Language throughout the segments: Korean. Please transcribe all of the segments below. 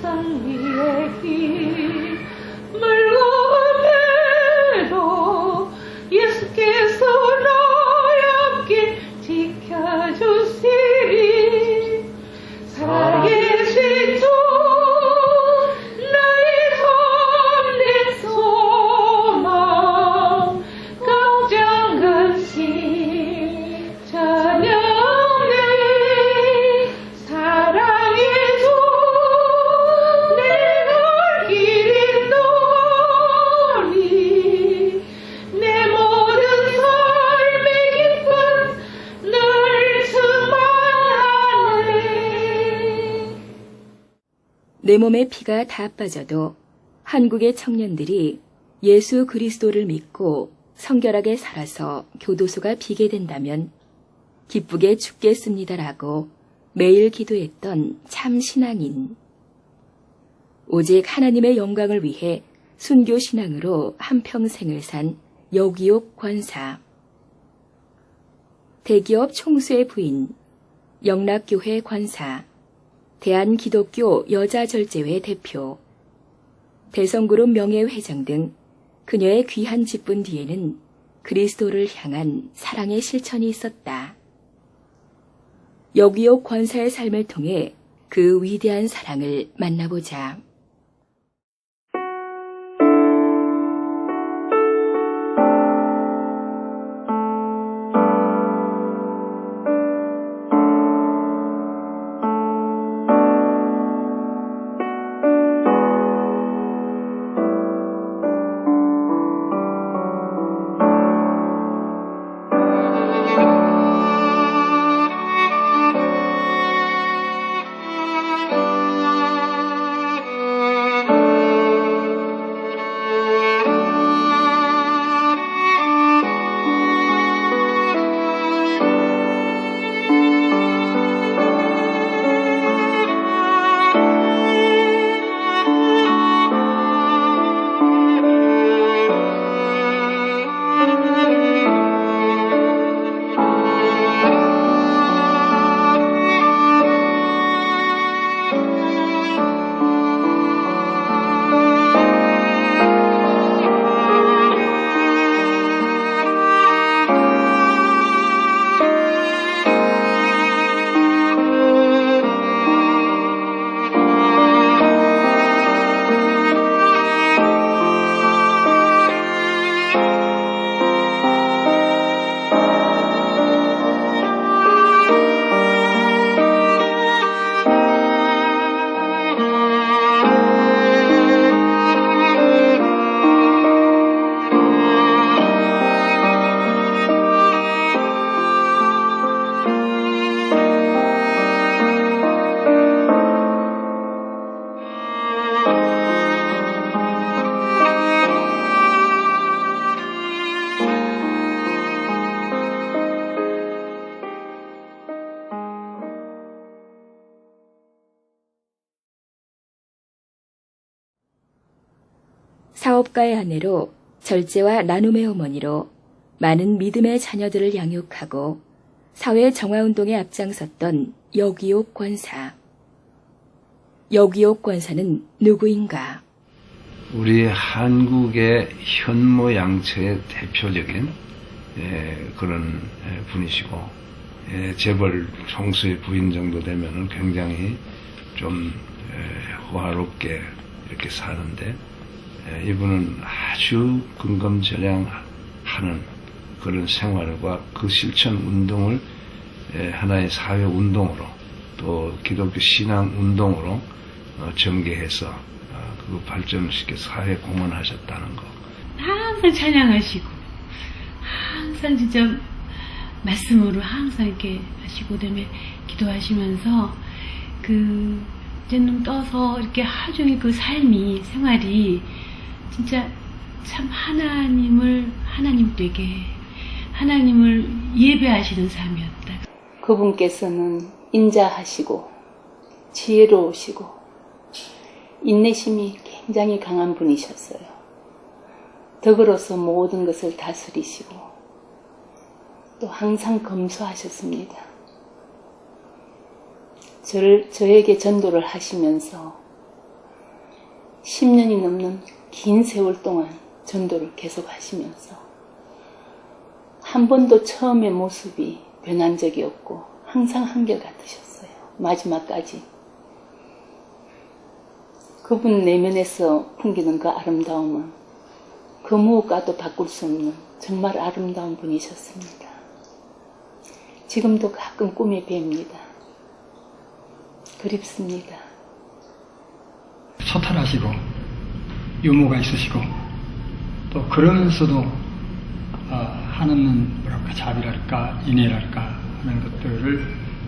산 위의 힘을 얻어내도 예수께서 나의 앞길 지켜주시리. 살아계신 주 나의 참된 소망 걱정 근심 찬양해. 사랑의 주 내 갈 길 인도하리. 내 모든 삶의 기쁨 늘 충만하네. 내 몸에 피가 다 빠져도 한국의 청년들이 예수 그리스도를 믿고 성결하게 살아서 교도소가 비게 된다면 기쁘게 죽겠습니다라고 매일 기도했던 참 신앙인. 오직 하나님의 영광을 위해 순교 신앙으로 한평생을 산 여기옥 권사. 대기업 총수의 부인, 영락교회 권사, 대한기독교 여자절제회 대표, 대성그룹 명예회장 등 그녀의 귀한 직분 뒤에는 그리스도를 향한 사랑의 실천이 있었다. 여기옥 권사의 삶을 통해 그 위대한 사랑을 만나보자. 사업가의 아내로 절제와 나눔의 어머니로 많은 믿음의 자녀들을 양육하고 사회 정화운동에 앞장섰던 여기옥 권사. 여기옥 권사는 누구인가? 우리 한국의 현모양처의 대표적인 그런 분이시고, 재벌 총수의 부인 정도 되면은 굉장히 좀 호화롭게 이렇게 사는데, 이분은 아주 근검절약하는 그런 생활과 그 실천 운동을 하나의 사회 운동으로 또 기독교 신앙 운동으로 전개해서 그 발전을 시켜 사회에 공헌하셨다는 거. 항상 찬양하시고 항상 진짜 말씀으로 항상 이렇게 하시고 그다음에 기도하시면서 그 이제는 떠서 이렇게 하루 종일 그 삶이 생활이 진짜 참 하나님되게 하나님을 예배하시는 삶이었다. 그분께서는 인자하시고 지혜로우시고 인내심이 굉장히 강한 분이셨어요. 덕으로서 모든 것을 다스리시고 또 항상 검소하셨습니다. 저에게 전도를 하시면서 10년이 넘는 긴 세월 동안 전도를 계속 하시면서 한 번도 처음의 모습이 변한 적이 없고 항상 한결같으셨어요. 마지막까지. 그분 내면에서 풍기는 그 아름다움은 그 무엇과도 바꿀 수 없는 정말 아름다운 분이셨습니다. 지금도 가끔 꿈에 뵙니다. 그립습니다. 소탈하시고 유머가 있으시고 또 그러면서도 하나는 뭐랄까 자비랄까 인애랄까 하는 것들을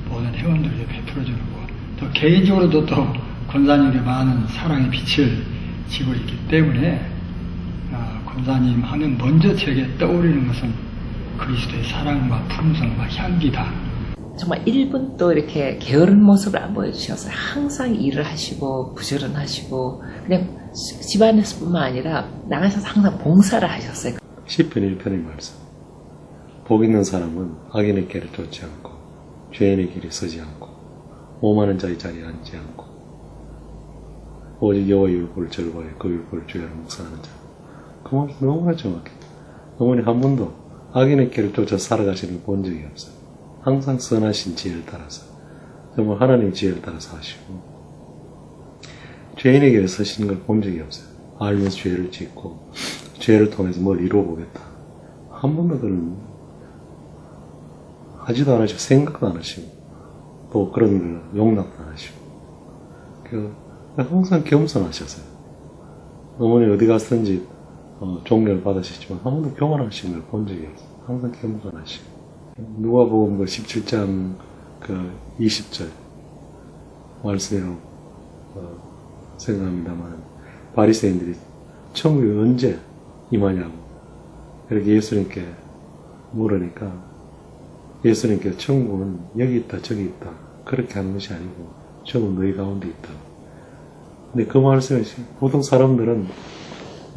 모든 회원들에게 베풀어주는 것, 또 개인적으로도 또 권사님에게 많은 사랑의 빛을 지고 있기 때문에 권사님 하면 먼저 제게 떠오르는 것은 그리스도의 사랑과 품성과 향기다. 정말 1분도 이렇게 게으른 모습을 안 보여주셔서 항상 일을 하시고 부지런하시고 그냥 집안에서뿐만 아니라 나가셔서 항상 봉사를 하셨어요. 시편 1편의 말씀. 복 있는 사람은 악인의 길을 쫓지 않고 죄인의 길에 서지 않고 오만한 자의 자리에 앉지 않고 오직 여호와의 율법을 즐거워해 그 율법을 주야로 묵상하는 자. 그 말씀 너무나 정확해. 어머니 한 번도 악인의 길을 쫓아 살아가시는 걸 본 적이 없어요. 항상 선하신 지혜를 따라서 정말 하나님의 지혜를 따라서 하시고 죄인의 길에 서시는 걸 본 적이 없어요. 알면서 죄를 짓고 죄를 통해서 뭘 이루어보겠다. 한 번도 그런 하지도 않으시고 생각도 안 하시고 또 그런 걸 용납도 안 하시고 항상 겸손하셨어요. 어머니 어디 갔든지 존경을 받으시지만 한 번도 교만하시는 걸 본 적이 없어요. 항상 겸손하시고 누가복음 17장 20절 말씀이라고 생각합니다만 바리새인들이 천국이 언제 임하냐고 이렇게 예수님께 물으니까 예수님께 천국은 여기 있다 저기 있다 그렇게 하는 것이 아니고 천국은 너희 가운데 있다. 근데 그 말씀을 보통 사람들은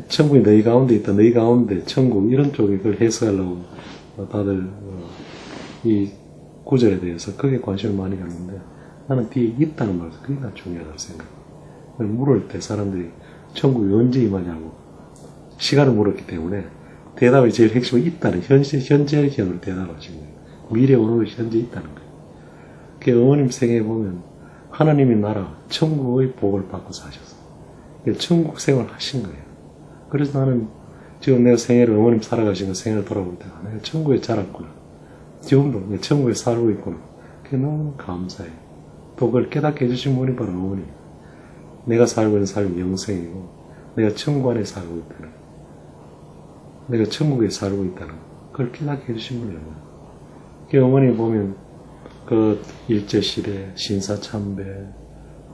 천국이 너희 가운데 있다 너희 가운데 천국 이런 쪽에 그걸 해석하려고 다들 이 구절에 대해서 크게 관심을 많이 갖는데 나는 뒤에 있다는 말에서 그게 나 중요하다고 생각해요. 물을 때 사람들이 천국이 언제 임하냐고 시간을 물었기 때문에 대답의 제일 핵심은 있다는 현재형으로 대답하신 거예요. 미래 오는 것이 현재 있다는 거예요. 그 어머님 생애에 보면 하나님의 나라 천국의 복을 받고 사셨어요. 천국 생활을 하신 거예요. 그래서 나는 지금 내가 생애를 어머님 살아가신 거 생애를 돌아볼 때가 내가 천국에 자랐구나. 지금도 내가 천국에 살고 있구나. 그게 너무 감사해요. 또 그걸 깨닫게 해주신 분이 바로 어머니. 내가 살고 있는 삶이 영생이고 내가 천국 안에 살고 있다는 거. 내가 천국에 살고 있다는 거. 그걸 깨닫게 해주신 분이 어머니. 그 어머니 보면 그 일제시대, 신사참배,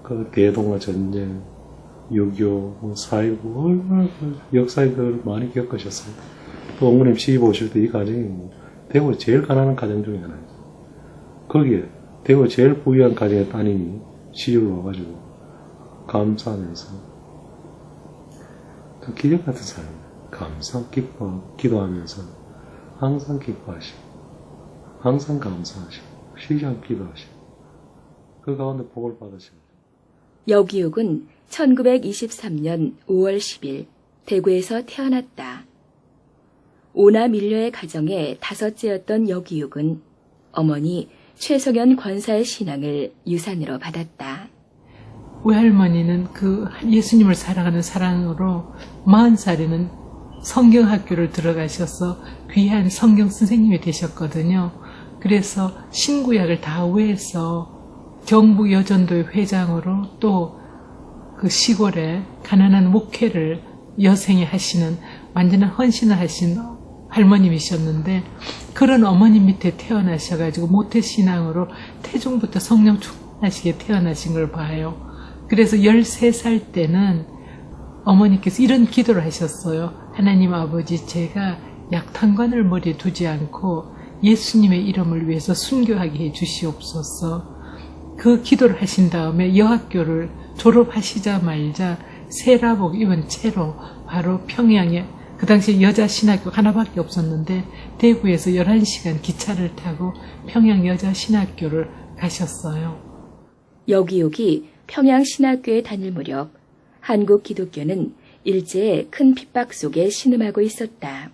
그 대동아 전쟁, 6.25, 4.19 얼마나 역사에 그걸 많이 겪으셨어요. 또 어머님 시집 오실 때 이 가정이 대구 제일 가난한 가정 중에 하나예요. 거기에 대구 제일 부유한 가정의 따님이 시집을 와가지고 감사하면서 그 기적 같은 사람이에요. 감사, 기뻐, 기도하면서 항상 기뻐하시고 항상 감사하시고 쉬지 않고 기도하시고 그 가운데 복을 받으시고. 여기욱은 1923년 5월 10일 대구에서 태어났다. 오나 밀려의 가정의 다섯째였던 여기욱은 어머니 최석연 권사의 신앙을 유산으로 받았다. 외할머니는 그 예수님을 사랑하는 사랑으로 40살에는 성경학교를 들어가셔서 귀한 성경 선생님이 되셨거든요. 그래서 신구약을 다 외워서 경북 여전도의 회장으로 또 그 시골에 가난한 목회를 여생이 하시는 완전한 헌신을 하신 할머님이셨는데 그런 어머님 밑에 태어나셔가지고 모태신앙으로 태중부터 성령 충만하시게 태어나신 걸 봐요. 그래서 13살 때는 어머니께서 이런 기도를 하셨어요. 하나님 아버지, 제가 약탄관을 머리에 두지 않고 예수님의 이름을 위해서 순교하게 해 주시옵소서. 그 기도를 하신 다음에 여학교를 졸업하시자마자 세라복 입은 채로 바로 평양에, 그 당시에 여자 신학교 하나밖에 없었는데 대구에서 11시간 기차를 타고 평양 여자 신학교를 가셨어요. 여기요기 평양신학교에 다닐 무렵 한국 기독교는 일제의 큰 핍박 속에 신음하고 있었다.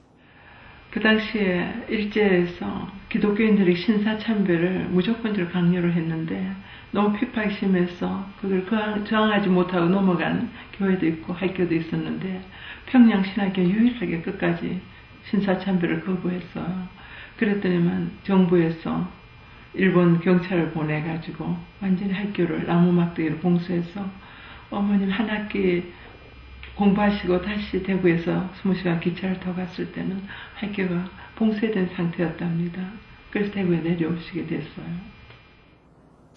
그 당시에 일제에서 기독교인들의 신사참배를 무조건적으로 강요를 했는데 너무 핍박이 심해서 그걸 저항하지 못하고 넘어간 교회도 있고 학교도 있었는데 평양신학교 유일하게 끝까지 신사참배를 거부했어요. 그랬더니만 정부에서 일본 경찰을 보내가지고 완전히 학교를 나무막대기로 봉쇄해서 어머님 한 학기 공부하시고 다시 대구에서 20시간 기차를 타고 갔을 때는 학교가 봉쇄된 상태였답니다. 그래서 대구에 내려오시게 됐어요.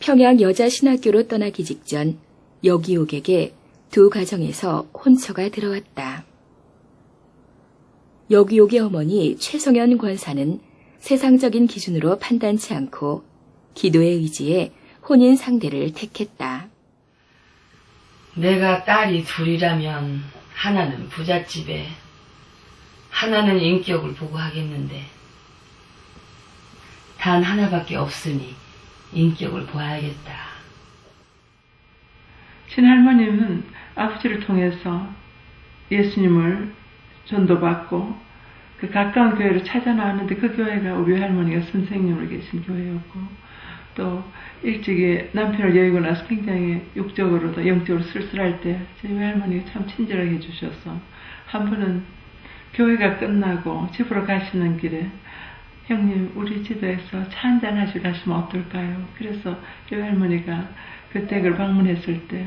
평양 여자신학교로 떠나기 직전 여기옥에게 두 가정에서 혼처가 들어왔다. 여기옥의 어머니 최성현 권사는 세상적인 기준으로 판단치 않고 기도의 의지에 혼인 상대를 택했다. 내가 딸이 둘이라면 하나는 부잣집에 하나는 인격을 보고 하겠는데 단 하나밖에 없으니 인격을 보아야겠다. 친할머님은 아버지를 통해서 예수님을 전도받고 그 가까운 교회를 찾아 나왔는데 그 교회가 우리 할머니가 선생님으로 계신 교회였고 또 일찍이 남편을 여의고 나서 굉장히 육적으로도 영적으로 쓸쓸할 때 저희 할머니가 참 친절하게 해주셔서 한 번은 교회가 끝나고 집으로 가시는 길에 형님 우리 집에서 차 한잔 하시고 가시면 어떨까요? 그래서 저희 할머니가 그 댁을 방문했을 때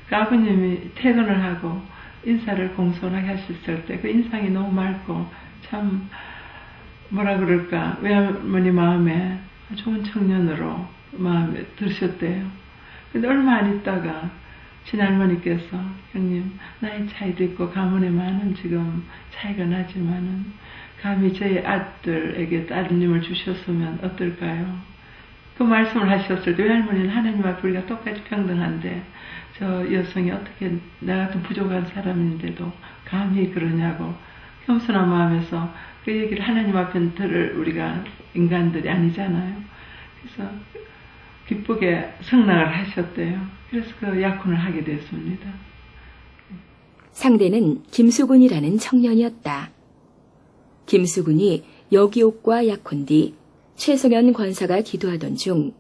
그 아버님이 퇴근을 하고 인사를 공손하게 하셨을 때 그 인상이 너무 맑고 참 뭐라 그럴까 외할머니 마음에 좋은 청년으로 마음에 드셨대요. 근데 얼마 안 있다가 친할머니께서 형님 나이 차이도 있고 가문에 많은 지금 차이가 나지만은 감히 저희 아들에게 따님을 주셨으면 어떨까요? 그 말씀을 하셨을 때 외할머니는 하나님 앞에 우리가 똑같이 평등한데 저 여성이 어떻게 나 같은 부족한 사람인데도 감히 그러냐고 겸손한 마음에서 그 얘기를 하나님 앞에 들을 우리가 인간들이 아니잖아요. 그래서 기쁘게 승낙을 하셨대요. 그래서 그 약혼을 하게 됐습니다. 상대는 김수군이라는 청년이었다. 김수군이 여기옥과 약혼 뒤 최성현 권사가 기도하던 중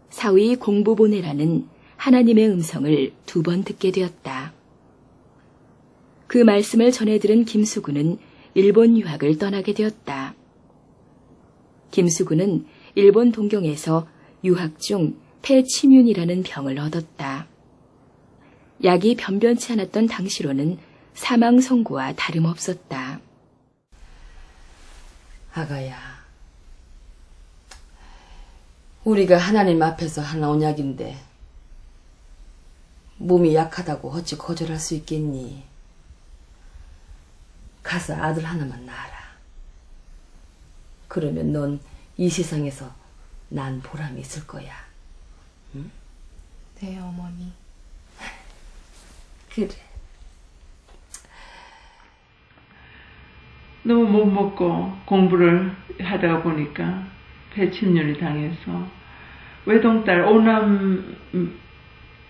사위 공부보내라는 하나님의 음성을 2번 듣게 되었다. 그 말씀을 전해 들은 김수군은 일본 유학을 떠나게 되었다. 김수군은 일본 동경에서 유학 중 폐치뮨이라는 병을 얻었다. 약이 변변치 않았던 당시로는 사망 선고와 다름없었다. 아가야, 우리가 하나님 앞에서 하나 언약인데 몸이 약하다고 어찌 거절할 수 있겠니? 가서 아들 하나만 낳아라. 그러면 넌 이 세상에서 난 보람이 있을 거야. 응? 네, 어머니. 그래. 너무 못 먹고 공부를 하다가 보니까 폐침륜이 당해서 외동딸, 오남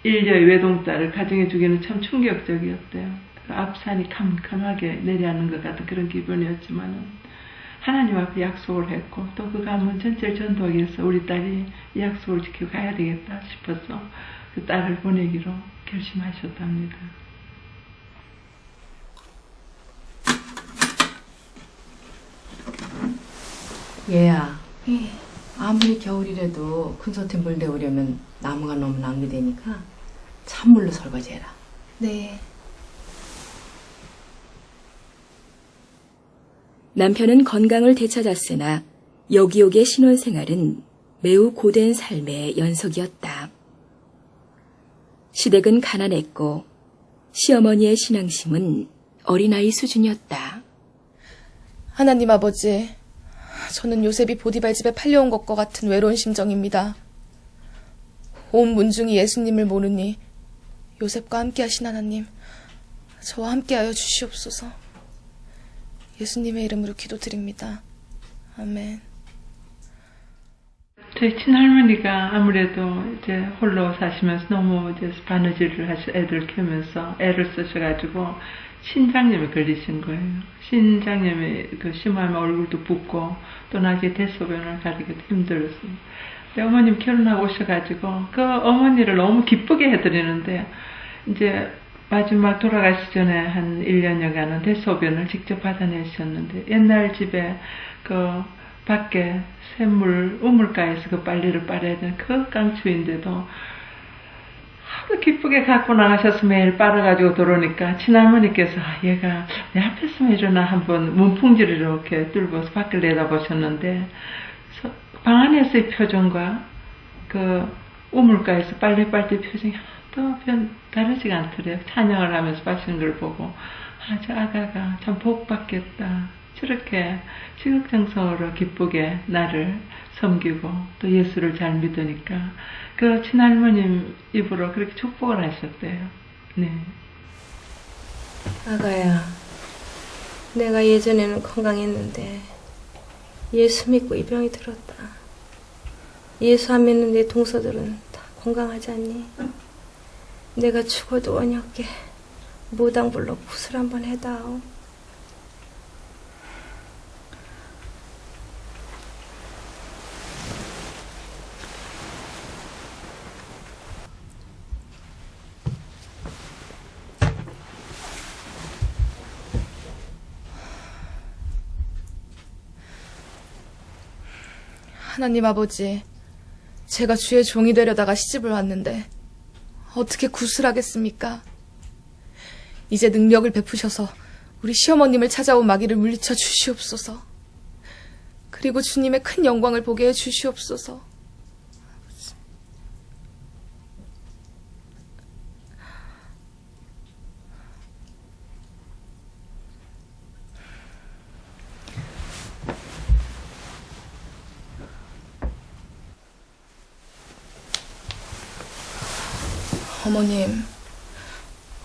일녀의 외동딸을 가정해 주기는 참 충격적이었대요. 앞산이 캄캄하게 내려앉는 것 같은 그런 기분이었지만은 하나님 앞에 약속을 했고 또 그 가문 전체를 전도하기 위해서 우리 딸이 이 약속을 지키고 가야 되겠다 싶어서 그 딸을 보내기로 결심하셨답니다. 얘야, 아무리 겨울이라도 큰솥에 물 데우려면 나무가 너무 낭비되니까 찬물로 설거지해라. 네. 남편은 건강을 되찾았으나 여기옥의 신혼생활은 매우 고된 삶의 연속이었다. 시댁은 가난했고 시어머니의 신앙심은 어린아이 수준이었다. 하나님 아버지, 저는 요셉이 보디발 집에 팔려온 것과 같은 외로운 심정입니다. 온 문중이 예수님을 모르니 요셉과 함께 하신 하나님, 저와 함께하여 주시옵소서. 예수님의 이름으로 기도드립니다. 아멘. 저희 친할머니가 아무래도 이제 홀로 사시면서 너무 이제 바느질을 애들 키우면서 애를 쓰셔가지고 신장염에 걸리신 거예요. 신장염이 그 심하면 얼굴도 붓고 또 나중에 대소변을 가리기도 힘들었어요. 어머님 결혼하고 오셔가지고 그 어머니를 너무 기쁘게 해드리는데 이제 마지막 돌아가시 전에 한 1년여간은 대소변을 직접 받아내셨는데 옛날 집에 그 밖에 샘물 우물가에서 그 빨래를 빨아야 되는 그 깡추인데도 하도 기쁘게 갖고 나가셔서 매일 빨아가지고 들어오니까 친할머니께서 얘가 내 앞에서만 일어나 한번 문풍지를 이렇게 뚫고서 밖을 내다보셨는데 방 안에서의 표정과 그 우물가에서 빨래 빨 때 표정이 하나도 다르지가 않더래요. 찬양을 하면서 빠지는 걸 보고 저 아가가 참 복받겠다. 저렇게 지극정성으로 기쁘게 나를 섬기고 또 예수를 잘 믿으니까 그 친할머님 입으로 그렇게 축복을 하셨대요. 네. 아가야, 내가 예전에는 건강했는데 예수 믿고 이 병이 들었다. 예수 안 믿는 내 동서들은 다 건강하지 않니? 내가 죽어도 원역게 무당불로 굿을 한번 해다오. 하나님 아버지, 제가 주의 종이 되려다가 시집을 왔는데 어떻게 굿을 하겠습니까? 이제 능력을 베푸셔서 우리 시어머님을 찾아온 마귀를 물리쳐 주시옵소서. 그리고 주님의 큰 영광을 보게 해 주시옵소서.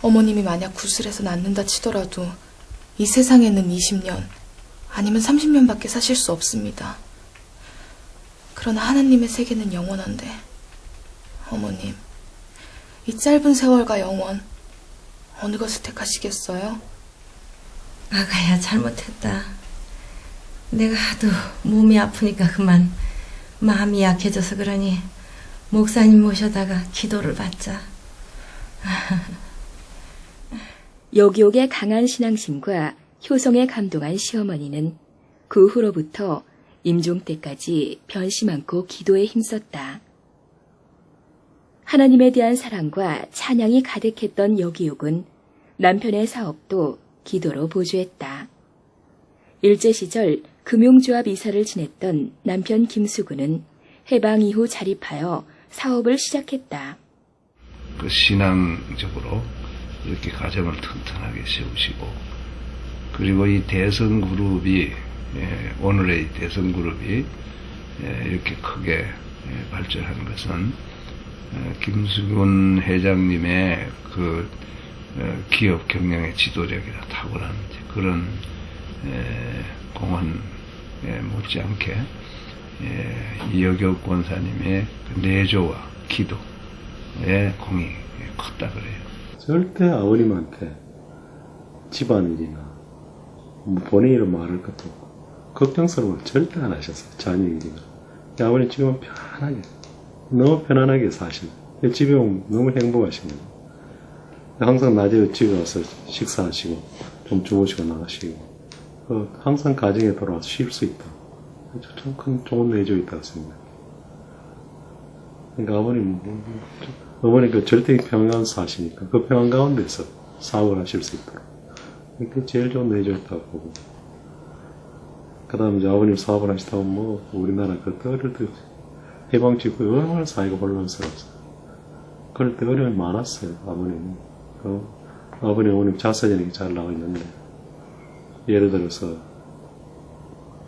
어머님이 만약 구슬해서 낫는다 치더라도 이 세상에는 20년 아니면 30년밖에 사실 수 없습니다. 그러나 하나님의 세계는 영원한데 어머님, 이 짧은 세월과 영원 어느 것을 택하시겠어요? 아가야, 잘못했다. 내가 하도 몸이 아프니까 그만 마음이 약해져서 그러니 목사님 모셔다가 기도를 받자. 여기옥의 강한 신앙심과 효성에 감동한 시어머니는 그 후로부터 임종 때까지 변심 않고 기도에 힘썼다. 하나님에 대한 사랑과 찬양이 가득했던 여기옥은 남편의 사업도 기도로 보조했다. 일제시절 금융조합 이사를 지냈던 남편 김수근은 해방 이후 자립하여 사업을 시작했다. 그 신앙적으로 이렇게 가정을 튼튼하게 세우시고, 그리고 이 대선그룹이, 오늘의 대선그룹이 이렇게 크게 발전한 것은 김수근 회장님의 그 기업 경영의 지도력이나 탁월한 그런 공헌 못지않게 이 여기옥 권사님의 내조와 기도의 공이 컸다 그래요. 절대 아버님한테 집안일이나 본인 일을 말할 것도 없고 걱정스러움을 절대 안 하셨어요. 자녀 일이나. 아버님 지금은 편하게, 너무 편안하게 사시고 집에 오면 너무 행복하십니다. 항상 낮에 집에 와서 식사하시고 좀 주무시고 나가시고 항상 가정에 돌아와서 쉴 수 있다. 참 큰 좋은 내조 있다고 생각합니다. 그러니까 어머니 그 절대 평안 사시니까 그 평안 가운데서 사업을 하실 수 있도록 그게 제일 좋은 내조였다고 보고, 그 다음에 이제 아버님 사업을 하시다 보면 뭐 우리나라 그때 어릴 때 해방 직후에 얼마나 사회가 혼란스러웠어요. 그럴 때 어려움이 많았어요. 아버님이 어머님 자서전에 이렇게 잘 나와 있는데, 예를 들어서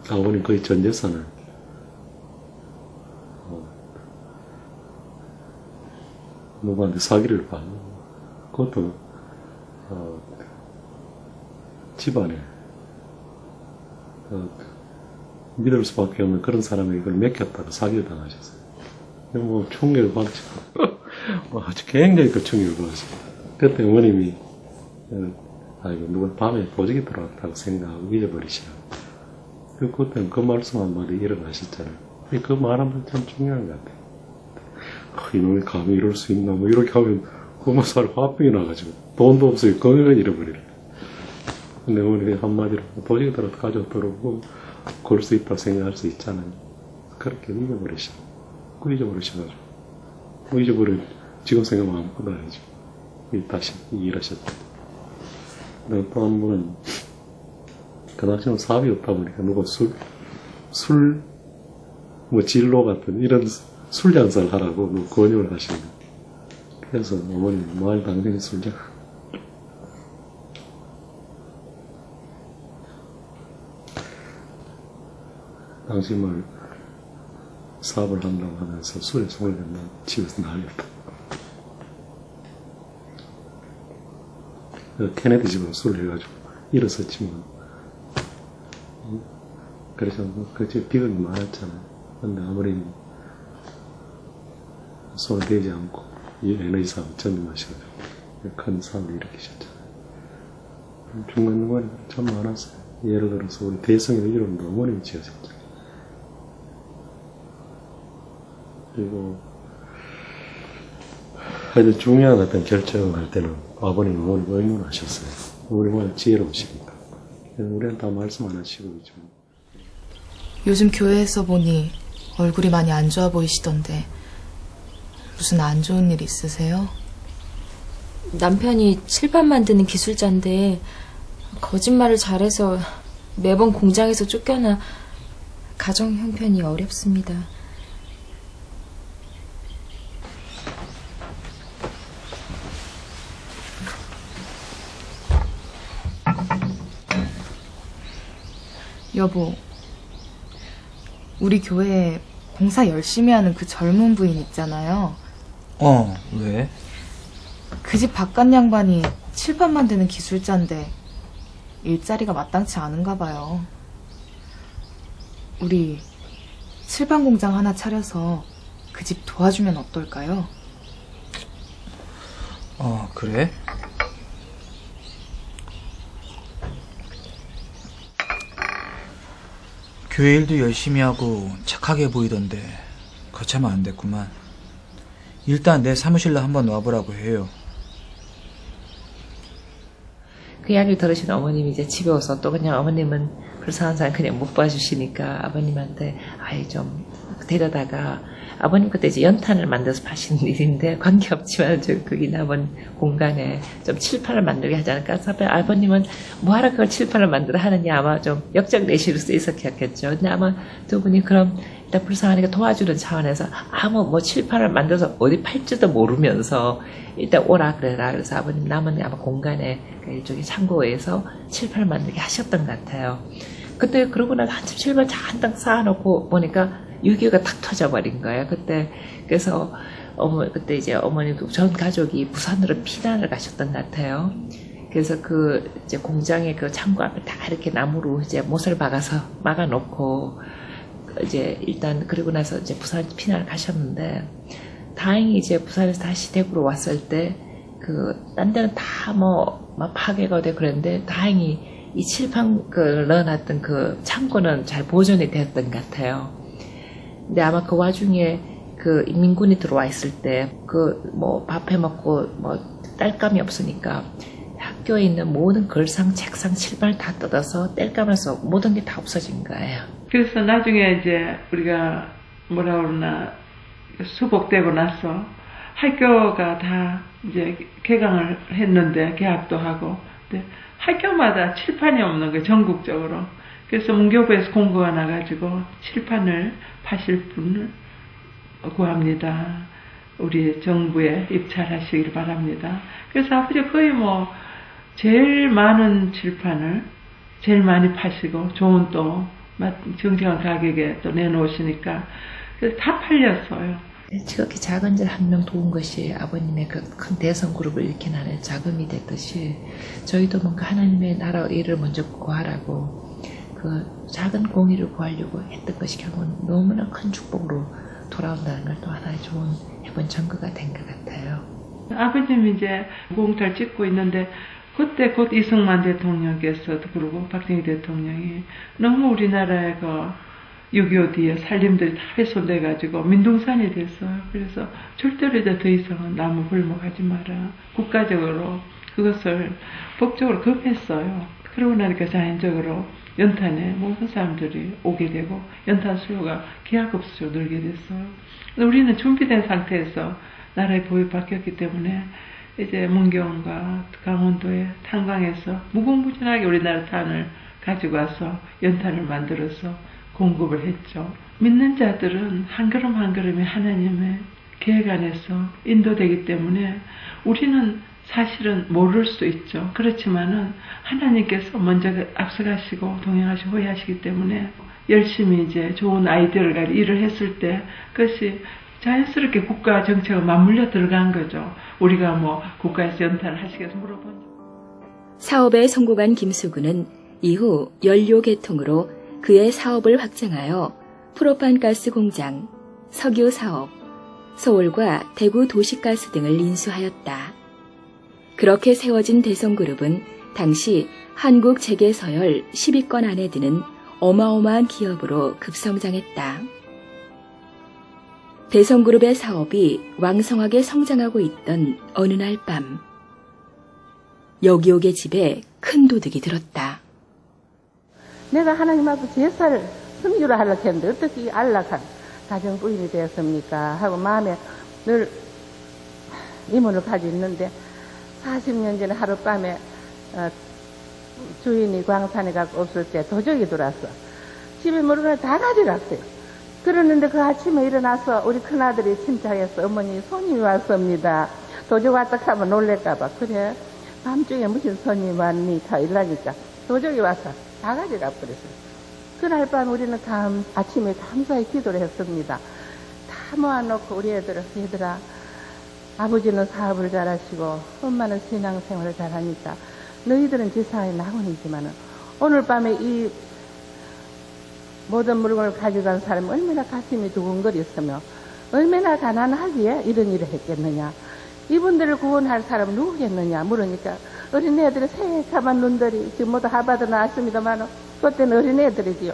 아버님 거의 전 재산을 누구한테 사기를 받고, 그것도 집안에 믿을 수밖에 없는 그런 사람에게 그걸 맡겼다가 사기를 당하셨어요. 뭐 충격을 받으시고 아주 굉장히 그 충격을 받으셨어요. 그때 어머님이 이거 누가 밤에 보직이 들어왔다고 생각하고 잊어버리시라고. 그때는 그 말씀 한마디 일어나셨잖아요. 그 말 한마디 참 중요한 것 같아요. 이놈이 감히 이럴 수 있나 뭐 이렇게 하면 고모살 화병이 나가지고 돈도 없어요. 건강을 잃어버리래. 근데 어머니 한마디로 보직이 들어와서 가져오도록 걸 수 있다고 생각할 수 있잖아요. 그렇게 잊어버리셔가지고 잊어버려 지금 생각하면 아무것도 아니죠. 다시 일하셨다. 또 한 번은 그 당시는 사업이 없다 보니까 누가 뭐 진로 같은 이런 술 장사를 하라고 권유를 하시는 거예요. 그래서 어머니 마을 당장에 술장 당신을 사업을 한다고 하면서 술에 손을 댄다 집에서 난리였다. 케네디 집으로 술을 해가지고 일어섰지만 그래서 그 집에 비극이 많았잖아요. 근데 아무리 손을 대지 않고 이 에너지 사업 전념하셔가지고 큰 사업을 일으키셨잖아요. 중간중간에 참 많았어요. 예를 들어서 우리 대성의 이름도 어머님이 지어졌죠. 그리고 하여튼 중요한 어떤 결정을 할 때는 아버님, 어머님 의논하셨어요. 우리 뭐 지혜로우시니까. 우리는 다 말씀 안 하시고 있지만. 요즘 교회에서 보니 얼굴이 많이 안 좋아 보이시던데 무슨 안 좋은 일 있으세요? 남편이 칠판 만드는 기술자인데 거짓말을 잘해서 매번 공장에서 쫓겨나 가정 형편이 어렵습니다. 여보, 우리 교회에 공사 열심히 하는 그 젊은 부인 있잖아요. 왜? 그 집 바깥 양반이 칠판 만드는 기술자인데 일자리가 마땅치 않은가 봐요. 우리 칠판 공장 하나 차려서 그 집 도와주면 어떨까요? 그래? 교회 일도 열심히 하고 착하게 보이던데 거참 안 됐구만. 일단 내 사무실로 한번 와보라고 해요. 그 이야기를 들으신 어머님이 이제 집에 와서 또 그냥 어머님은 불쌍한 사람 그냥 못 봐주시니까 아버님한테 좀 데려다가 아버님 그때 이제 연탄을 만들어서 파시는 일인데 관계없지만 거기 남은 공간에 좀 칠판을 만들게 하지 않을까. 아버님은 뭐하러 그걸 칠판을 만들어 하느냐 아마 좀 역적내시로 쓰였겠죠. 근데 아마 두 분이 그럼 일단 불쌍하니까 도와주는 차원에서 뭐 칠판을 만들어서 어디 팔지도 모르면서 일단 오라 그래라. 그래서 아버님 남은 아마 공간에 일종의 창고에서 칠판을 만들게 하셨던 것 같아요. 그때 그러고 나서 한참 칠판 잔뜩 쌓아놓고 보니까 6.25가 탁 터져버린 거예요. 그래서 그때 이제 어머니 전 가족이 부산으로 피난을 가셨던 것 같아요. 그래서 이제 공장의 그 창고 앞에 다 이렇게 나무로 이제 못을 박아서 막아놓고 이제 일단 그리고 나서 이제 부산 피난을 가셨는데 다행히 이제 부산에서 다시 대구로 왔을 때 딴 데는 다 막 파괴가 되고 그랬는데 다행히 이 칠판 넣어놨던 그 창고는 잘 보존이 되었던 것 같아요. 근데 아마 그 와중에 민군이 들어와 있을 때 밥 해먹고 땔감이 없으니까 학교에 있는 모든 글상, 책상, 칠판을 다 뜯어서 땔감에서 모든 게 다 없어진 거예요. 그래서 나중에 이제 우리가 뭐라 그러나 수복되고 나서 학교가 다 이제 개강을 했는데 개학도 하고 근데 학교마다 칠판이 없는 거예요. 전국적으로. 그래서 문교부에서 공고가 나가지고 칠판을 파실 분을 구합니다. 우리 정부에 입찰하시길 바랍니다. 그래서 아버지 거의 제일 많은 칠판을 제일 많이 파시고 좋은 또 정정한 가격에 또 내놓으시니까 그래서 다 팔렸어요. 지극히 작은 절 한 명 도운 것이 아버님의 그 큰 대성 그룹을 일으키는 자금이 됐듯이 저희도 뭔가 하나님의 나라 일을 먼저 구하라고 그 작은 공의를 구하려고 했던 것이 결국은 너무나 큰 축복으로 돌아온다는 걸 또 하나의 좋은 해본 증거가 된 것 같아요. 아버님이 이제 무공탈 찍고 있는데 그때 곧 이승만 대통령께서도 그러고 박정희 대통령이 너무 우리나라의 그 6.25 뒤에 살림들이 다 훼손돼가지고 민둥산이 됐어요. 그래서 절대로 이제 더 이상은 나무 불목하지 마라. 국가적으로 그것을 법적으로 금했어요. 그러고 나니까 자연적으로 연탄에 모든 사람들이 오게 되고 연탄 수요가 기하급수적으로 늘게 됐어요. 우리는 준비된 상태에서 나라의 보유 바뀌었기 때문에 이제 문경과 강원도의 탄광에서 무궁무진하게 우리나라 탄을 가지고 와서 연탄을 만들어서 공급을 했죠. 믿는 자들은 한 걸음 한 걸음이 하나님의 계획 안에서 인도되기 때문에 우리는 사실은 모를 수 있죠. 그렇지만은 하나님께서 먼저 앞서가시고 동행하시고 호위하시기 때문에 열심히 이제 좋은 아이디어를 가지고 일을 했을 때 그것이 자연스럽게 국가 정책과 맞물려 들어간 거죠. 우리가 뭐 국가에서 연탄을 하시겠어 물어본 적. 사업에 성공한 김수근은 이후 연료 계통으로 그의 사업을 확장하여 프로판가스 공장, 석유 사업, 서울과 대구 도시가스 등을 인수하였다. 그렇게 세워진 대성그룹은 당시 한국 재계서열 10위권 안에 드는 어마어마한 기업으로 급성장했다. 대성그룹의 사업이 왕성하게 성장하고 있던 어느 날 밤, 여기옥의 집에 큰 도둑이 들었다. 내가 하나님 앞에 제사를 성주를 하려고 했는데 어떻게 이 안락한 가정부인이 되었습니까? 하고 마음에 늘 이문을 가지고 있는데 40년 전에 하룻밤에 주인이 광산에 가고 없을 때 도적이 들어왔어. 집에 물건을 다 가져갔어요. 그러는데 그 아침에 일어나서 우리 큰아들이 침착해서 어머니 손님이 왔습니다. 도적 왔다 하면 놀랄까봐. 그래 밤중에 무슨 손님 왔니? 다 이러니까 도적이 와서 다 가져가 버렸어요. 그날 밤 우리는 아침에 감사히 기도를 했습니다. 다 모아놓고 우리 얘들아 아버지는 사업을 잘하시고 엄마는 신앙생활을 잘하니까 너희들은 지사에 낙원이지만은 오늘 밤에 이 모든 물건을 가져간 사람이 얼마나 가슴이 두근거렸으며 얼마나 가난하기에 이런 일을 했겠느냐. 이분들을 구원할 사람은 누구겠느냐 물으니까 어린애들의 새카만 눈들이 지금 모두 하버드 나왔습니다만 그때는 어린애들이지요.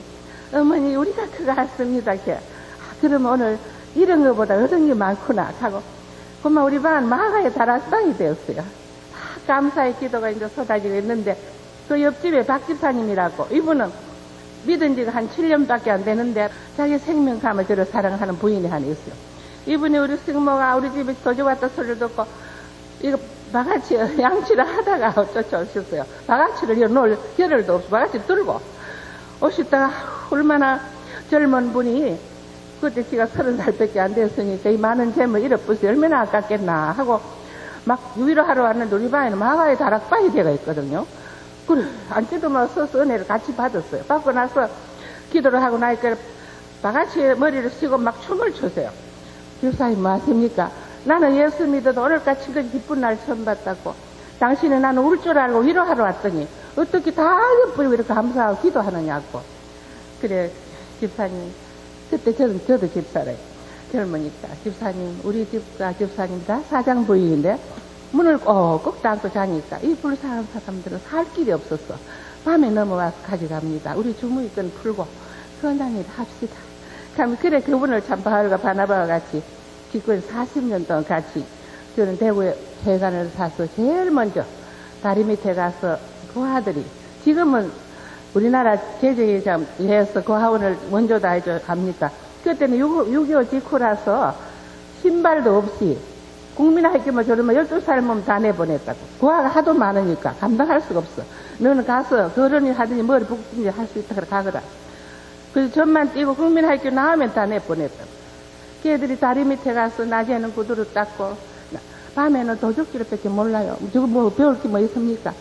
어머니 우리가 그거 했습니다. 그러면 오늘 이런 것보다 얻은 게 많구나 하고 그만 우리 반 마가의 다락방이 되었어요. 감사의 기도가 이제 쏟아지고 있는데 그 옆집에 박 집사님이라고 이분은 믿은 지가 한 7년밖에 안 되는데 자기 생명 감을 저를 사랑하는 부인이 하나 있어요. 이분이 우리 승모가 우리 집에 도저 왔다 소리를 듣고 이거 바가지 양치를 하다가 쫓아오셨어요. 바가지를 놓을 겨를도 없어 바가지 들고 오셨다가 얼마나 젊은 분이 그때 지가 30살밖에 안 됐으니까 이 많은 재물 잃어버렸어요. 얼마나 아깝겠나 하고 막 위로하러 왔는데 우리 방에는 마가의 다락방이 되어 있거든요. 그래 앉지도 마 서서 은혜를 같이 받았어요. 받고 나서 기도를 하고 나니까 바가지에 머리를 쓰고 막 춤을 췄어요. 교사님 뭐 하십니까? 나는 예수 믿어도 오늘까지 그 기쁜 날 처음 봤다고. 당신은 나는 울 줄 알고 위로하러 왔더니 어떻게 다 예쁘고 이렇게 감사하고 기도하느냐고. 그래 집사님 그때 저도 집사래요. 젊으니까 집사님 우리 집과 집사님 다 사장 부인인데 문을 꼭 닫고 자니까 이 불쌍한 사람들은 살 길이 없었어. 밤에 넘어와서 가져갑니다. 우리 주무이권 풀고 선한 일 합시다. 그래 그분을 참 바울과 바나바와 같이 기껏 40년 동안 같이 저는 대구에 회관을 사서 제일 먼저 다리 밑에 가서 그 아들이 지금은 우리나라 재정회장에서 그 하원을 먼저 다 해줘 갑니까? 그때는 6.25 직후라서 신발도 없이 국민학교만 저러면 12살 몸 다 내보냈다고. 고아가 하도 많으니까 감당할 수가 없어. 너는 가서 그런일 하더니 머리 붓든지 할 수 있다 그래 가거라. 그래서 전만 뛰고 국민학교 나오면 다 내보냈다고. 걔들이 다리 밑에 가서 낮에는 구두를 닦고 밤에는 도적질을 밖에 몰라요. 저거 뭐 배울 게 뭐 있습니까?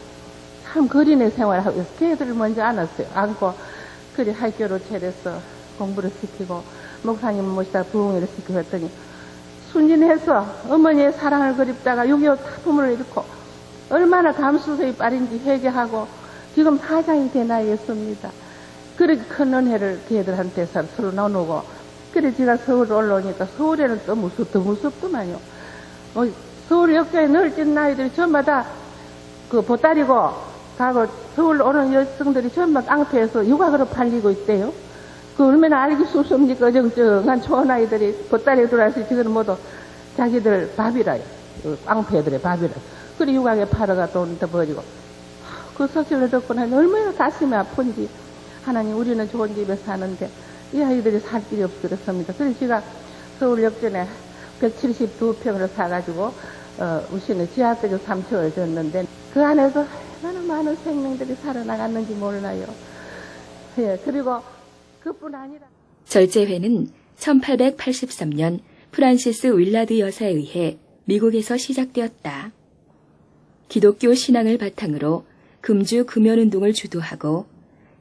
참 거리내 생활하고 있어. 걔들을 먼저 안았어요. 안고 그래 학교로 차려서 공부를 시키고 목사님 모시다 부흥회를 시키고 했더니 순진해서 어머니의 사랑을 그립다가 6.25 타품을 잃고 얼마나 감수성이 빠른지 회개하고 지금 사장이 된 나이였습니다. 그렇게 큰 은혜를 걔들한테 서로 나누고, 그래 제가 서울 올라오니까 서울에는 또 더 무섭더만요. 서울 역사에 널찍은 나이들이 전부 다 그 보따리고 가고 서울 오는 여성들이 전부 깡패에서 유곽으로 팔리고 있대요. 그 얼마나 알기 쑥습니까? 어정쩡한 좋은 아이들이 보따리에 들어와서 지금 모두 자기들 밥이라요. 깡패들의 밥이라. 그래 유곽에 팔아가 돈 더 버리고. 그 소식을 듣고 나니 얼마나 가슴이 아픈지. 하나님, 우리는 좋은 집에 사는데 이 아이들이 살 길이 없어 그렇습니다. 그래서 제가 서울역전에 172평을 사가지고 우시는 지하철 3층을 줬는데 그 안에서 얼마나 많은 생명들이 살아나갔는지 몰라요. 예, 그리고 그뿐 아니라 절제회는 1883년 프란시스 윌라드 여사에 의해 미국에서 시작되었다. 기독교 신앙을 바탕으로 금주 금연운동을 주도하고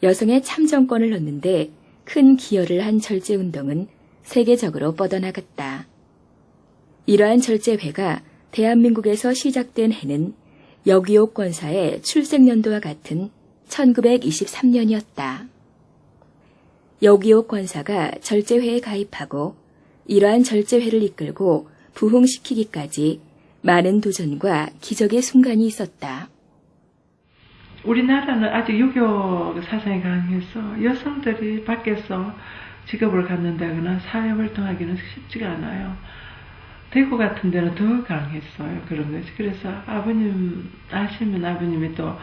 여성의 참정권을 얻는데 큰 기여를 한 절제운동은 세계적으로 뻗어나갔다. 이러한 절제회가 대한민국에서 시작된 해는 여기옥 권사의 출생연도와 같은 1923년이었다. 여기옥 권사가 절제회에 가입하고 이러한 절제회를 이끌고 부흥시키기까지 많은 도전과 기적의 순간이 있었다. 우리나라는 아직 유교 사상이 강해서 여성들이 밖에서 직업을 갖는다거나 사회활동하기는 쉽지가 않아요. 대구 같은 데는 더 강했어요. 그런 것이. 그래서 아버님 아시면 아버님이 또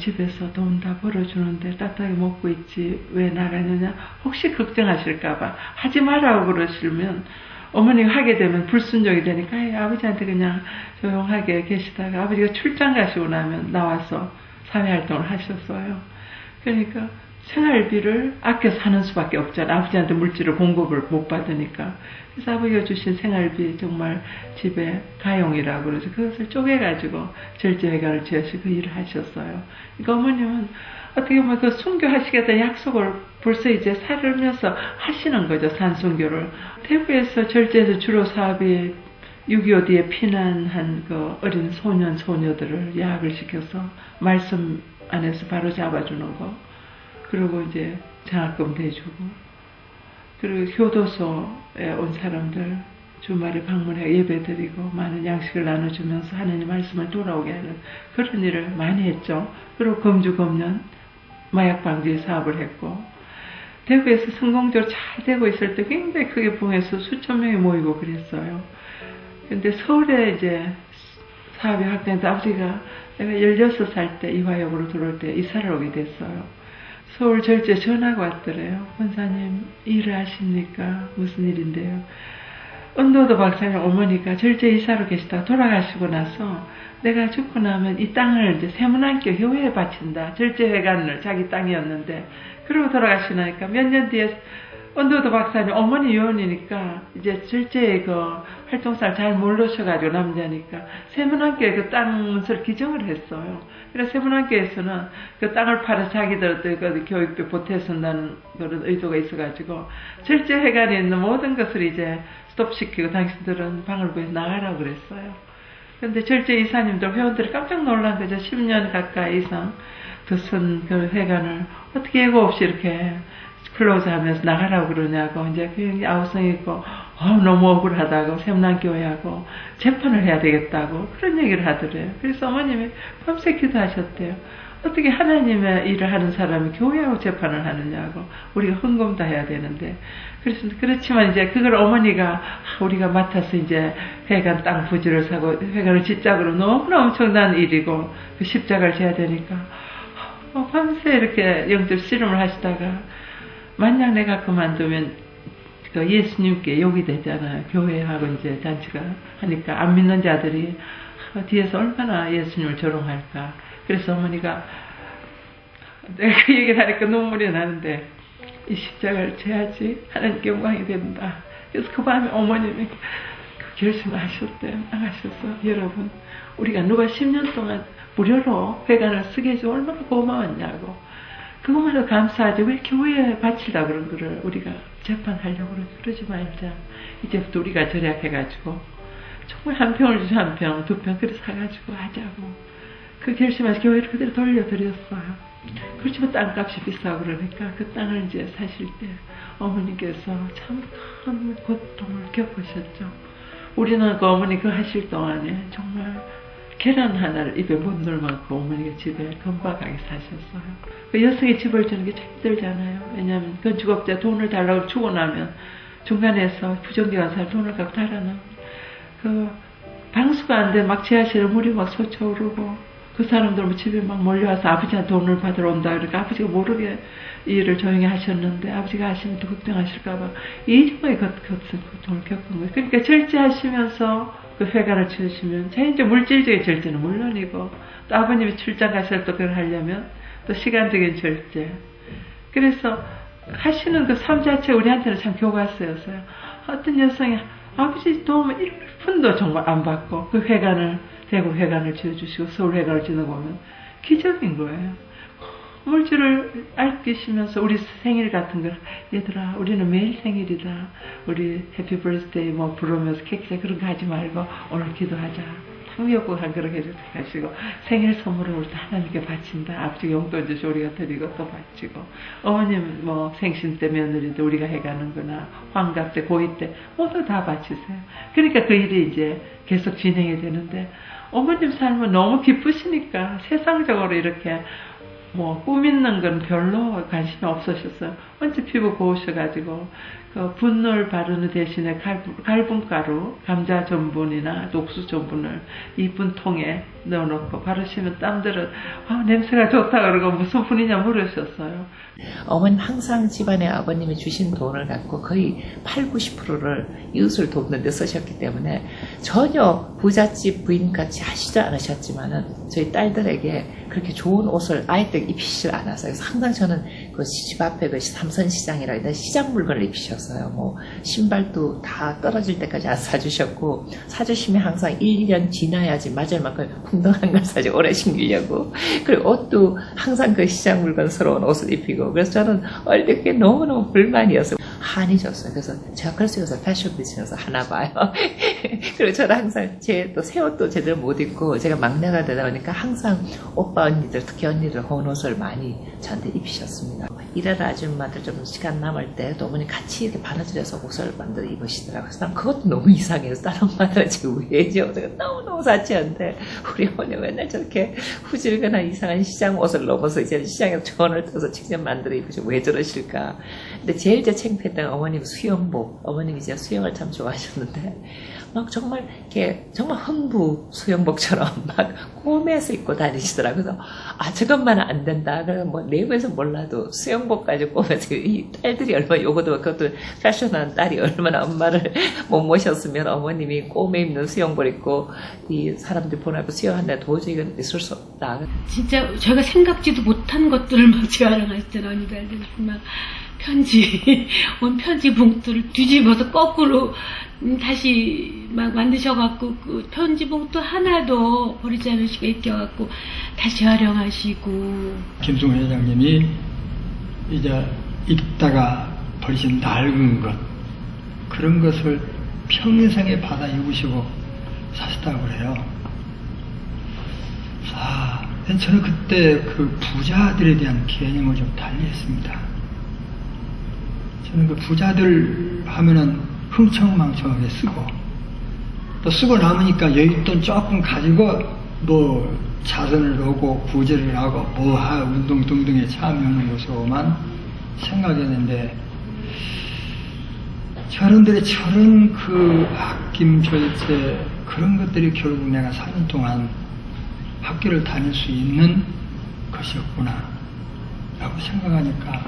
집에서 돈 다 벌어주는데 따뜻하게 먹고 있지 왜 나가느냐 혹시 걱정하실까봐 하지 말라고 그러시면 어머니가 하게 되면 불순종이 되니까 아버지한테 그냥 조용하게 계시다가 아버지가 출장 가시고 나면 나와서 사회활동을 하셨어요. 그러니까 생활비를 아껴서 하는 수밖에 없잖아요. 아버지한테 물질을 공급을 못 받으니까. 그래서 아버지가 주신 생활비 정말 집에 가용이라고 그러죠. 그것을 쪼개가지고 절제회관을 지어서 그 일을 하셨어요. 그러니까 어머님은 어떻게 보면 그 순교하시겠다는 약속을 벌써 이제 살면서 하시는 거죠. 산순교를. 대구에서 절제에서 주로 사업이 6.25 뒤에 피난한 그 어린 소년, 소녀들을 야학을 시켜서 말씀 안에서 바로 잡아주는 거. 그리고 이제 장학금 대주고. 그리고 교도소에 온 사람들 주말에 방문해 예배드리고 많은 양식을 나눠주면서 하나님 말씀을 돌아오게 하는 그런 일을 많이 했죠. 그리고 금주금년 마약 방지 사업을 했고. 대구에서 성공적으로 잘 되고 있을 때 굉장히 크게 부흥해서 수천 명이 모이고 그랬어요. 근데 서울에 이제 사업이 확대해서 아버지가 내가 16살 때 이화역으로 들어올 때 이사를 오게 됐어요. 서울 절제 전화가 왔더래요. 권사님 일을 하십니까? 무슨 일인데요? 은도도 박사님 어머니가 절제 이사로 계시다가 돌아가시고 나서 내가 죽고 나면 이 땅을 이제 세문안교 교회에 바친다. 절제회관을 자기 땅이었는데 그러고 돌아가시니까 몇 년 뒤에 은도도 박사님 어머니 요원이니까 이제 절제의 그 활동사를 잘 모르셔가지고 남자니까 세문안교에 그 땅을 기증을 했어요. 그래서 세문안교에서는 그 땅을 팔아 자기들 그 교육비 보태준다는 그런 의도가 있어가지고 절제회관에 있는 모든 것을 이제 스톱시키고 당신들은 방을 구해서 나가라고 그랬어요. 근데 절제 이사님들 회원들이 깜짝 놀란 거죠. 10년 가까이 이상 두선 그 회관을 어떻게 예고 없이 이렇게 클로즈하면서 나가라고 그러냐고 이제 굉장히 아우성 있고 너무 억울하다고 세문안교회하고 재판을 해야 되겠다고 그런 얘기를 하더래요. 그래서 어머님이 밤새 기도하셨대요. 어떻게 하나님의 일을 하는 사람이 교회하고 재판을 하느냐고 우리가 헌금도 해야 되는데 그래서 그렇지만 이제 그걸 어머니가 우리가 맡아서 이제 회관 땅 부지를 사고 회관을 짓작으로 너무나 엄청난 일이고 그 십자가를 져야 되니까 밤새 이렇게 영적 씨름을 하시다가 만약 내가 그만두면 그 예수님께 욕이 되잖아요. 교회하고 이제 잔치가 하니까 안 믿는 자들이 뒤에서 얼마나 예수님을 조롱할까. 그래서 어머니가 내가 그 얘기를 하니까 눈물이 나는데 이 십자가를 져야지 하나님께 영광이 된다. 그래서 그 밤에 어머님이 그 결심을 하셨대요. 나가셔서 여러분 우리가 누가 10년 동안 무료로 회관을 쓰게 해서 얼마나 고마웠냐고. 그것만으로 감사하지 왜 교회에 바치려고 그런 거를 우리가 재판하려고 그러지 말자. 이제부터 우리가 절약해가지고 정말 한 평을 주서 한 평, 두 평 그렇게 사가지고 하자고. 그 결심해서 교회를 그대로 돌려드렸어요. 그렇지만 땅값이 비싸고 그러니까 그 땅을 이제 사실 때 어머니께서 참 큰 고통을 겪으셨죠. 우리는 그 어머니 그 하실 동안에 정말 계란 하나를 입에 못 넣을 만큼 어머니가 집에 건박하게 사셨어요. 그 여성의 집을 주는 게 참 힘들잖아요. 왜냐하면 건축업자 돈을 달라고 주고 나면 중간에서 부정기관 사람 돈을 갖고 달아나 그 방수가 안 돼 막 지하실에 물이 막 솟아오르고 그 사람들 집에 막 몰려와서 아버지한테 돈을 받으러 온다 그러니까 아버지가 모르게 일을 조용히 하셨는데 아버지가 하시면 또 걱정하실까봐 이정도의 고통을 겪은 거예요. 그러니까 절제하시면서 그 회관을 치우시면 이제 물질적인 절제는 물론이고 또 아버님이 출장 가실 때 그걸 하려면 또 시간적인 절제. 그래서 하시는 그 삶 자체 우리한테는 참 교과서였어요. 어떤 여성이 아버지 도움을 1푼도 정말 안 받고 그 회관을 대구 회관을 지어주시고 서울 회관을 지는 거 보면 기적인 거예요. 물질을 아끼시면서 우리 생일 같은 걸 얘들아 우리는 매일 생일이다. 우리 해피 버스데이 뭐 부르면서 케이크 그런 거 하지 말고 오늘 기도하자. 미역국 한 그릇 해주시고 생일 선물을 우리 하나님께 바친다. 아버지가 용돈 주시 우리가 드리고 또 바치고 어머님 뭐 생신 때 며느리도 우리가 해가는 거나 환갑 때 고이 때 모두 다 바치세요. 그러니까 그 일이 이제 계속 진행이 되는데 어머님 삶은 너무 기쁘시니까 세상적으로 이렇게 뭐 꾸미는 건 별로 관심이 없으셨어요. 언제 피부 고우셔가지고 그 분노를 바르는 대신에 갈분가루, 감자 전분이나 옥수수 전분을 이쁜 통에 넣어놓고 바르시면 땀들은 냄새가 좋다 그러고 무슨 분이냐 물으셨어요. 어머님 항상 집안에 아버님이 주신 돈을 갖고 거의 80~90%를 이웃을 돕는 데 쓰셨기 때문에 전혀 부잣집 부인같이 하시지 않으셨지만은 저희 딸들에게 그렇게 좋은 옷을 아이들 입히시지 않았어요. 그래서 항상 저는 그 집 앞에 그 삼선시장이라 해야 시장 물건을 입히셨어요. 뭐 신발도 다 떨어질 때까지 안 사주셨고 사주시면 항상 1~2년 지나야지 맞을 만큼 풍덩한 걸 사지 오래 신기려고. 그리고 옷도 항상 그 시장 물건스러운 옷을 입히고. 그래서 저는 어릴 때 그게 너무너무 불만이었어요. 한이 졌어요. 그래서 제가 그래서 요새 패션 비즈니스 하나 봐요. 그리고 저는 항상 또 새 옷도 제대로 못 입고 제가 막내가 되다 보니까 항상 오빠 언니들 특히 언니들 헌 옷을 많이 저한테 입히셨습니다. 일하는 아줌마들 좀 시간 남을 때 또 어머니 같이 이렇게 바느질해서 옷을 만들어 입으시더라고요. 그래서 난 그것도 너무 이상해요. 다른 엄마들은 지금 왜죠? 너무너무 사치한데 우리 어머니 맨날 저렇게 후질거나 이상한 시장 옷을 넘어서 이제 시장에서 전을 떠서 직접 만들어 입으시고 왜 저러실까. 근데 제일 제 창피했던 어머님 수영복. 어머님이 이제 수영을 참 좋아하셨는데 막 정말 이렇게 정말 흥부 수영복처럼 막 꼬매서 입고 다니시더라고요. 그래서 저것만 안 된다. 그래서 뭐 내부에서 몰라도 수영복까지 꼬매서 이 딸들이 얼마나 요거도 그것도 패션한 딸이 얼마나 엄마를 못 모셨으면 어머님이 꼬매 입는 수영복 입고 이 사람들 보내고 수영한다. 도저히 이건 있을 수 없다. 진짜 저희가 생각지도 못한 것들을 막 재활용하시잖아요. 언니들한테 막 편지 봉투를 뒤집어서 거꾸로 다시 막 만드셔갖고 그 편지 봉투 하나도 버리지 않으시고 아껴갖고 다시 재활용하시고. 김승호 회장님이 이제 입다가 버리신 낡은 것 그런 것을 평생에 받아 입으시고 사셨다고 그래요. 저는 그때 그 부자들에 대한 개념을 좀 달리했습니다. 저는 그 부자들 하면은 흥청망청하게 쓰고 또 쓰고 남으니까 여윳돈 조금 가지고 뭐 자선을 하고 구제를 하고 운동 등등에 참여하는 것으로만 생각했는데 저런들의 저런 그 아낌 절제 그런 것들이 결국 내가 4년 동안 학교를 다닐 수 있는 것이었구나 라고 생각하니까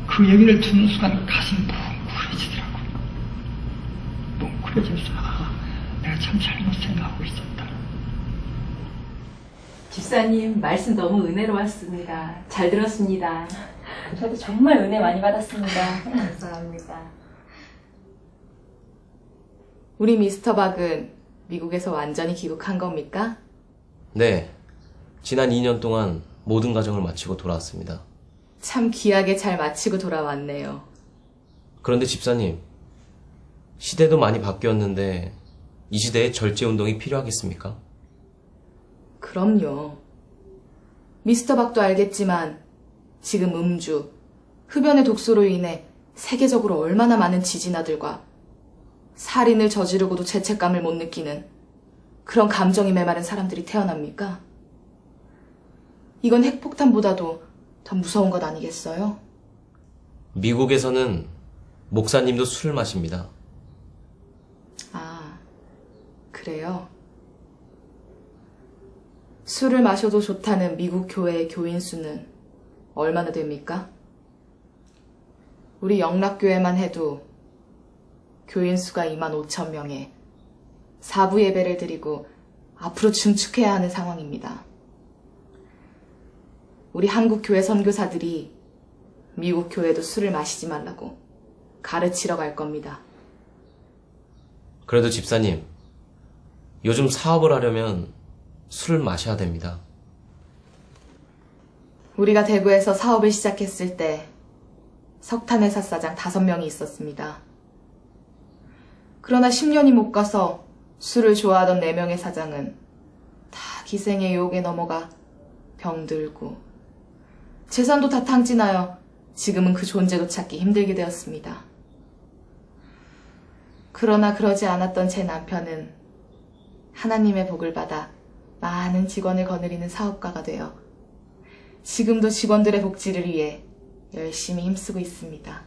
그 얘기를 듣는 순간 가슴이 뭉클해지더라고요. 뭉클해져서 내가 참 잘못 생각하고 있었다. 집사님 말씀 너무 은혜로웠습니다. 잘 들었습니다. 저도 정말 은혜 많이 받았습니다. 감사합니다. 우리 미스터 박은 미국에서 완전히 귀국한 겁니까? 네. 지난 2년 동안 모든 과정을 마치고 돌아왔습니다. 참 귀하게 잘 마치고 돌아왔네요. 그런데 집사님, 시대도 많이 바뀌었는데 이 시대에 절제운동이 필요하겠습니까? 그럼요. 미스터 박도 알겠지만 지금 음주, 흡연의 독소로 인해 세계적으로 얼마나 많은 지진아들과 살인을 저지르고도 죄책감을 못 느끼는 그런 감정이 메마른 사람들이 태어납니까? 이건 핵폭탄보다도 더 무서운 것 아니겠어요? 미국에서는 목사님도 술을 마십니다. 아, 그래요? 술을 마셔도 좋다는 미국 교회의 교인 수는 얼마나 됩니까? 우리 영락교회만 해도 교인 수가 25,000명에 4부 예배를 드리고 앞으로 증축해야 하는 상황입니다. 우리 한국 교회 선교사들이 미국 교회도 술을 마시지 말라고 가르치러 갈 겁니다. 그래도 집사님, 요즘 사업을 하려면 술을 마셔야 됩니다. 우리가 대구에서 사업을 시작했을 때 석탄회사 사장 5명이 있었습니다. 그러나 10년이 못 가서 술을 좋아하던 4명의 사장은 다 기생의 유혹에 넘어가 병들고 재산도 다 탕진하여 지금은 그 존재도 찾기 힘들게 되었습니다. 그러나 그러지 않았던 제 남편은 하나님의 복을 받아 많은 직원을 거느리는 사업가가 되어 지금도 직원들의 복지를 위해 열심히 힘쓰고 있습니다.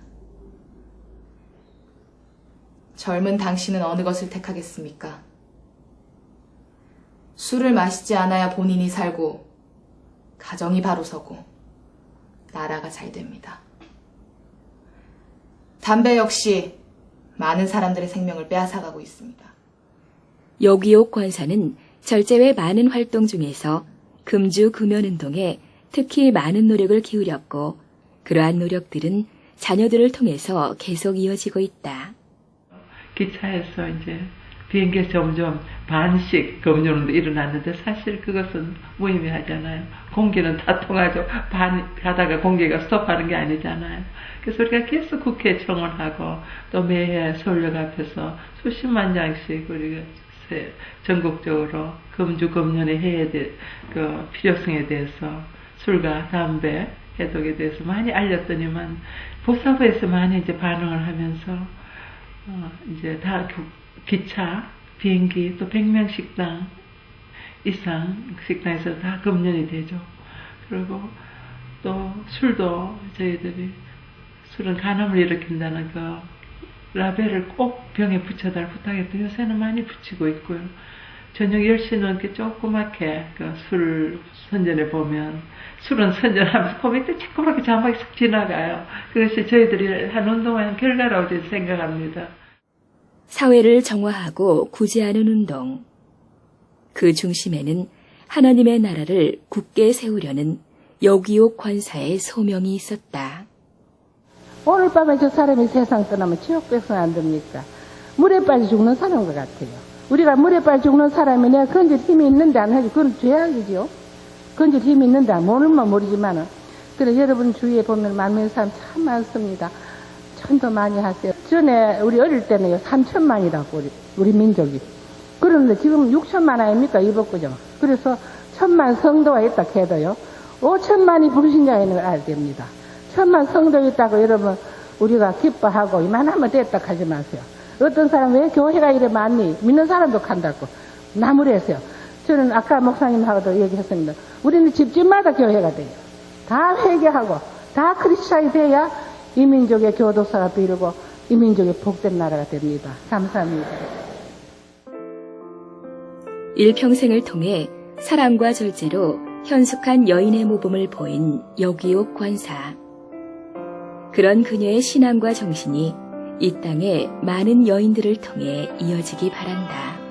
젊은 당신은 어느 것을 택하겠습니까? 술을 마시지 않아야 본인이 살고 가정이 바로 서고 나라가 잘 됩니다. 담배 역시 많은 사람들의 생명을 빼앗아가고 있습니다. 여기옥 권사는 절제 외 많은 활동 중에서 금주 금연운동에 특히 많은 노력을 기울였고 그러한 노력들은 자녀들을 통해서 계속 이어지고 있다. 기차에서 이제 비행기에서 점점 반씩 금연운동도 일어났는데 사실 그것은 무의미하잖아요. 공기는 다 통하죠. 반 가다가 공기가 스톱하는 게 아니잖아요. 그래서 우리가 계속 국회에 청원하고 또 매해 서울역 앞에서 수십만 장씩 우리가 전국적으로 금주 금연의 그 필요성에 대해서 술과 담배 해독에 대해서 많이 알렸더니만 보사부에서 많이 이제 반응을 하면서 이제 다 기차, 비행기, 또 100명 식당 이상 식당에서 다 금연이 되죠. 그리고 또 술도 저희들이 술은 간암을 일으킨다는 그 라벨을 꼭 병에 붙여달 부탁했더니 요새는 많이 붙이고 있고요. 저녁 10시 넘게 조그맣게 그 술 선전에 보면 술은 선전하면서 그 밑에 조그맣게 자막이 싹 지나가요. 그것이 저희들이 한 운동하는 결과라고 저는 생각합니다. 사회를 정화하고 구제하는 운동. 그 중심에는 하나님의 나라를 굳게 세우려는 여기옥 권사의 소명이 있었다. 오늘 밤에 저 사람이 세상 떠나면 지옥 백성 안 됩니까? 물에 빠져 죽는 사람과 같아요. 우리가 물에 빠져 죽는 사람이 내가 건질 힘이 있는데 안 하지. 그건 죄악이죠. 건질 힘이 있는데 모르면 모르지만은. 그래 여러분 주위에 보면 만명 사람 참 많습니다. 전도 많이 하세요. 전에 우리 어릴 때는 3천만이라고 우리 민족이. 그런데 지금 6천만 아닙니까 이복구죠. 그래서 1,000만 성도가 있다 해도요. 5천만이 불신자에는 알아야 됩니다. 1,000만 성도 있다고 여러분 우리가 기뻐하고 이만하면 됐다 하지 마세요. 어떤 사람 왜 교회가 이래 많니? 믿는 사람도 간다고 나무래서요. 저는 아까 목사님하고도 얘기했습니다. 우리는 집집마다 교회가 돼요. 다 회개하고 다 크리스찬이 돼야 이 민족의 교도사가 이루고 이 민족의 복된 나라가 됩니다. 감사합니다. 일평생을 통해 사랑과 절제로 현숙한 여인의 모범을 보인 여기옥 권사. 그런 그녀의 신앙과 정신이 이 땅의 많은 여인들을 통해 이어지기 바란다.